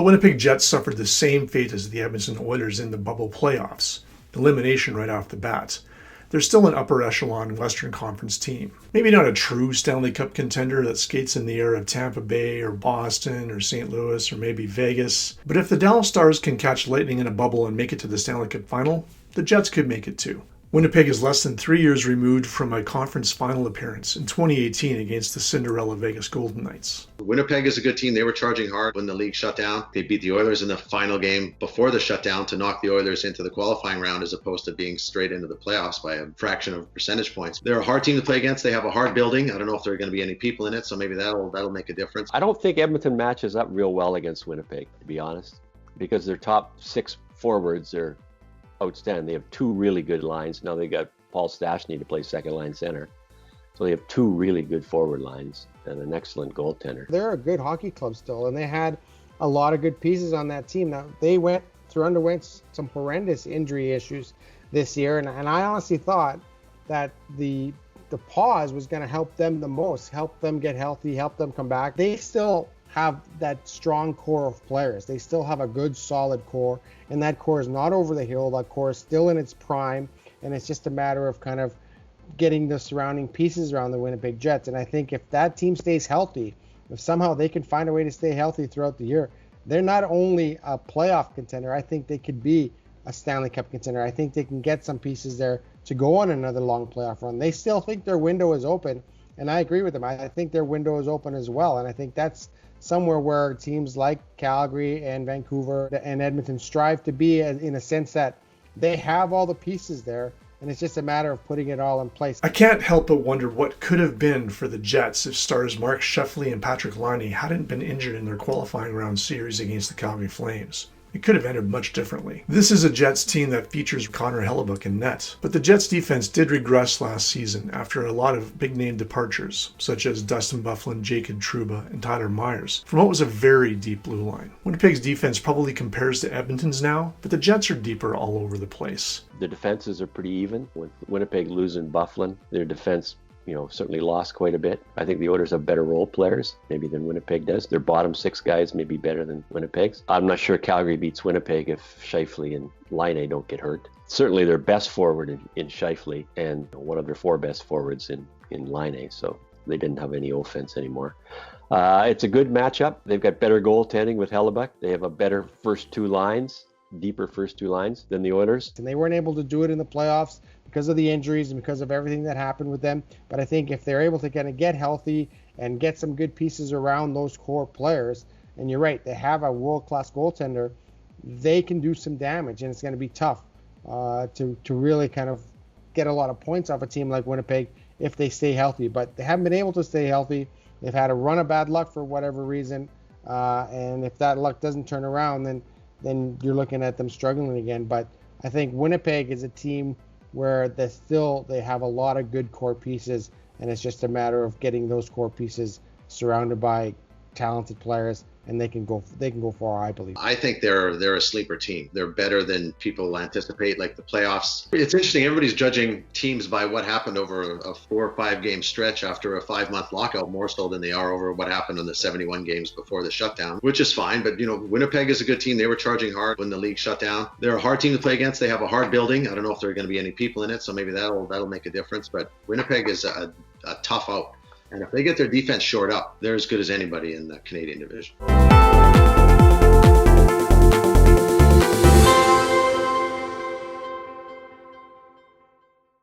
Winnipeg Jets suffered the same fate as the Edmonton Oilers in the bubble playoffs, elimination right off the bat. They're still an upper-echelon Western Conference team. Maybe not a true Stanley Cup contender that skates in the air of Tampa Bay or Boston or St. Louis or maybe Vegas, but if the Dallas Stars can catch lightning in a bubble and make it to the Stanley Cup final, the Jets could make it too. Winnipeg is less than 3 years removed from a conference final appearance in 2018 against the Cinderella Vegas Golden Knights. Winnipeg is a good team. They were charging hard when the league shut down. They beat the Oilers in the final game before the shutdown to knock the Oilers into the qualifying round as opposed to being straight into the playoffs by a fraction of percentage points. They're a hard team to play against. They have a hard building. I don't know if there are going to be any people in it, so maybe that'll make a difference. I don't think Edmonton matches up real well against Winnipeg, to be honest, because their top 6 forwards are outstanding. They have 2 really good lines. Now they got Paul Stastny to play second line center. So they have 2 really good forward lines and an excellent goaltender. They're a good hockey club still, and they had a lot of good pieces on that team. Now they underwent some horrendous injury issues this year, and I honestly thought that the pause was going to help them the most, help them get healthy, help them come back. They still have that strong core of players. They still have a good solid core, and that core is not over the hill. That core is still in its prime, and it's just a matter of kind of getting the surrounding pieces around the Winnipeg Jets. And I think if that team stays healthy, if somehow they can find a way to stay healthy throughout the year, they're not only a playoff contender, I think they could be a Stanley Cup contender. I think they can get some pieces there to go on another long playoff run. They still think their window is open, and I agree with them. I think their window is open as well, and I think that's somewhere where teams like Calgary and Vancouver and Edmonton strive to be, in a sense that they have all the pieces there, and it's just a matter of putting it all in place. I can't help but wonder what could have been for the Jets if stars Mark Scheifele and Patrik Laine hadn't been injured in their qualifying round series against the Calgary Flames. It could have ended much differently. This is a Jets team that features Connor Hellebuyck in net, but the Jets defense did regress last season after a lot of big-name departures, such as Dustin Byfuglien, Trouba, and Tyler Myers, from what was a very deep blue line. Winnipeg's defense probably compares to Edmonton's now, but the Jets are deeper all over the place. The defenses are pretty even. With Winnipeg losing Byfuglien, their defense certainly lost quite a bit. I think the Oilers have better role players, maybe than Winnipeg does. Their bottom 6 guys may be better than Winnipeg's. I'm not sure Calgary beats Winnipeg if Scheifele and Laine don't get hurt. Certainly their best forward in Scheifele and one of their 4 best forwards in Laine, so they didn't have any offense anymore. It's a good matchup. They've got better goaltending with Hellebuyck. They have a better first 2 lines, deeper first 2 lines than the Oilers. And they weren't able to do it in the playoffs because of the injuries and because of everything that happened with them. But I think if they're able to kind of get healthy and get some good pieces around those core players, and you're right, they have a world-class goaltender, they can do some damage, and it's going to be tough to really kind of get a lot of points off a team like Winnipeg if they stay healthy. But they haven't been able to stay healthy. They've had a run of bad luck for whatever reason, and if that luck doesn't turn around, then you're looking at them struggling again. But I think Winnipeg is a team where they have a lot of good core pieces, and it's just a matter of getting those core pieces surrounded by talented players, and they can go far, I believe. I think they're a sleeper team. They're better than people anticipate, like the playoffs. It's interesting, everybody's judging teams by what happened over a 4 or 5 game stretch after a 5-month lockout, more so than they are over what happened in the 71 games before the shutdown, which is fine. But Winnipeg is a good team. They were charging hard when the league shut down. They're a hard team to play against. They have a hard building. I don't know if there are going to be any people in it, so maybe that'll make a difference. But Winnipeg is a tough out. And if they get their defense shored up, they're as good as anybody in the Canadian division.